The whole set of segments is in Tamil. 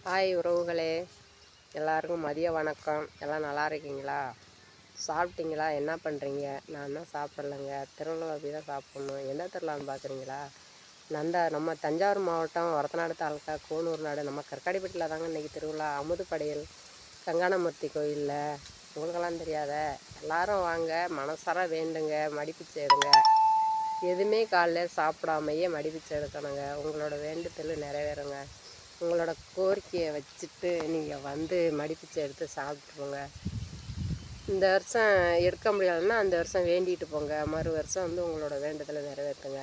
ஹாய் உறவுகளே, எல்லாருக்கும் மதிய வணக்கம். எல்லாம் நல்லா இருக்கீங்களா? சாப்பிட்டீங்களா? என்ன பண்ணுறீங்க? நான் தான் சாப்பிட்லங்க. திருவிழா போய் தான் சாப்பிட்ணும். என்ன திருவிழான்னு பார்க்குறீங்களா? நம்ம தஞ்சாவூர் மாவட்டம் ஒரத்தநாடு தாலுக்கா கூனூர் நாடு நம்ம கற்காடிப்பட்டியில் தாங்க இன்றைக்கி திருவிழா. அமுதுப்படையல் கங்காணமூர்த்தி கோயிலில். உங்களுக்கெல்லாம் தெரியாத? எல்லாரும் வாங்க, மனசார வேண்டுங்க, மடிப்பிச்சை எடுங்க. எதுவுமே காலையில் சாப்பிடாமையே மடிப்பிச்சை எடுக்கணுங்க. உங்களோட வேண்டுதல் நிறைவேறுங்க. உங்களோட கோரிக்கையை வச்சுட்டு நீங்கள் வந்து மடிப்பிச்சை எடுத்து சாப்பிட்ருங்க. இந்த வருஷம் எடுக்க முடியலைன்னா அந்த வருஷம் வேண்டிட்டு போங்க. மறு வருஷம் வந்து உங்களோட வேண்டுதலை நிறைவேற்றுங்க.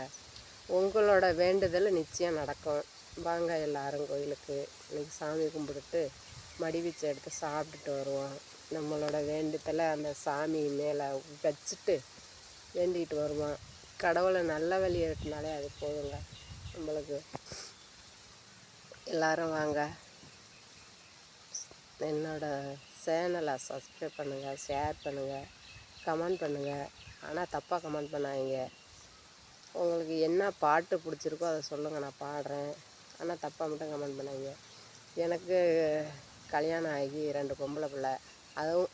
உங்களோட வேண்டுதல் நிச்சயம் நடக்கும். வாங்க எல்லாரும் கோயிலுக்கு இன்னைக்கு சாமி கும்பிட்டுட்டு மடிப்பிச்சை எடுத்து சாப்பிட்டுட்டு வருவோம். நம்மளோட வேண்டுதலை அந்த சாமி மேலே வச்சுட்டு வேண்டிகிட்டு வருவோம். கடவுளை நல்ல வழி எடுத்தினாலே அது போதுங்க நம்மளுக்கு. எல்லாரும் வாங்க. என்னோடய சேனலை சப்ஸ்கிரைப் பண்ணுங்கள், ஷேர் பண்ணுங்கள், கமெண்ட் பண்ணுங்கள். ஆனால் தப்பாக கமெண்ட் பண்ணாதீங்க. உங்களுக்கு என்ன பாட்டு பிடிச்சிருக்கோ அதை சொல்லுங்கள், நான் பாடுறேன். ஆனால் தப்பாக மட்டும் கமெண்ட் பண்ணாதீங்க. எனக்கு கல்யாணம் ஆகி 2 பொம்பளை பிள்ளை,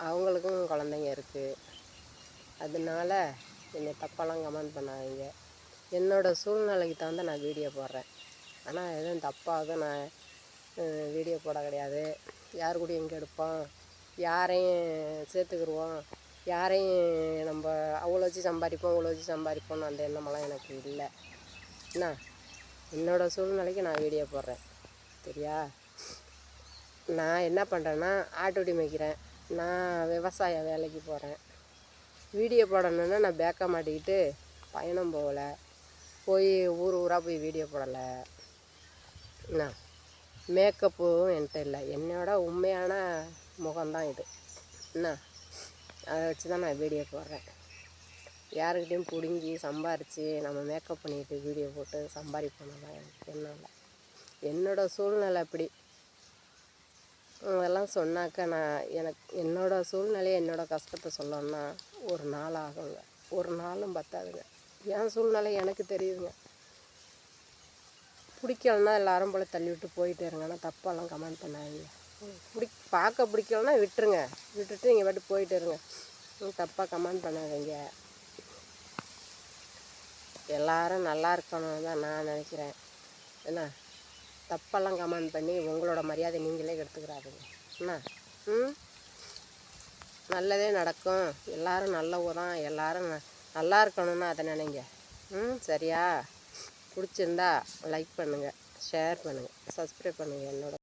அவங்களுக்கும் குழந்தைங்க இருக்குது. அதனால என்னை தப்பாலாம் கமெண்ட் பண்ணாதீங்க. என்னோடய சூழ்நிலைக்கு தகுந்த நான் வீடியோ போடுறேன். ஆனால் எதுவும் தப்பாக நான் வீடியோ போட கிடையாது. யார் கூட எங்கே எடுப்போம், யாரையும் சேர்த்துக்கிடுவோம், யாரையும் நம்ம அவ்வளோ வச்சு சம்பாதிப்போம் இவ்வளோ வச்சு சம்பாதிப்போம்னு அந்த எண்ணமெல்லாம் எனக்கு இல்லை. என்ன, என்னோடய சூழ்நிலைக்கு நான் வீடியோ போடுறேன். சரியா? நான் என்ன பண்ணுறேன்னா ஆட்டுக்குட்டி மேய்க்கிறேன், நான் விவசாய வேலைக்கு போகிறேன். வீடியோ போடணுன்னா நான் பேக்க மாட்டிக்கிட்டு பயணம் போகலை, போய் ஊராக போய் வீடியோ போடலை. என்ன, மேக்கப்பும் என்கிட்ட இல்லை. என்னோட உண்மையான முகம்தான் இது. என்ன, அதை வச்சு தான் நான் வீடியோ போடுறேன். யாருக்கிட்டையும் பிடுங்கி சம்பாரித்து நம்ம மேக்கப் பண்ணிக்கிட்டு வீடியோ போட்டு சம்பாதிப்போம் தான் எனக்கு என்னால். என்னோடய சூழ்நிலை அப்படி. அதெல்லாம் சொன்னாக்கா என்னோடய சூழ்நிலையை என்னோடய கஷ்டத்தை சொல்லணுன்னா ஒரு நாள் ஆகுங்க. ஒரு நாளும் பத்தாதுங்க. என் சூழ்நிலை எனக்கு தெரியுதுங்க. பிடிக்கலன்னா எல்லாரும் போல் தள்ளி விட்டு போயிட்டே இருங்க. ஆனால் தப்பாலாம் கமெண்ட் பண்ணாதீங்க. பார்க்க பிடிக்கலன்னா விட்டுருங்க. விட்டுட்டு நீங்கள் பாட்டு போயிட்டே இருங்க. தப்பாக கமெண்ட் பண்ணாதீங்க. எல்லாரும் நல்லா இருக்கணும்னு தான் நான் நினைக்கிறேன். என்ன, தப்பெல்லாம் கமெண்ட் பண்ணி உங்களோட மரியாதை நீங்களே எடுத்துக்கிறாதீங்க. என்ன, நல்லதே நடக்கும். எல்லோரும் நல்லவங்க தான். எல்லோரும் நல்லா இருக்கணும்னு அதை நினைங்க. சரியா? பிடிச்சிருந்தா லைக் பண்ணுங்கள், ஷேர் பண்ணுங்கள், சப்ஸ்கிரைப் பண்ணுங்கள். என்னோட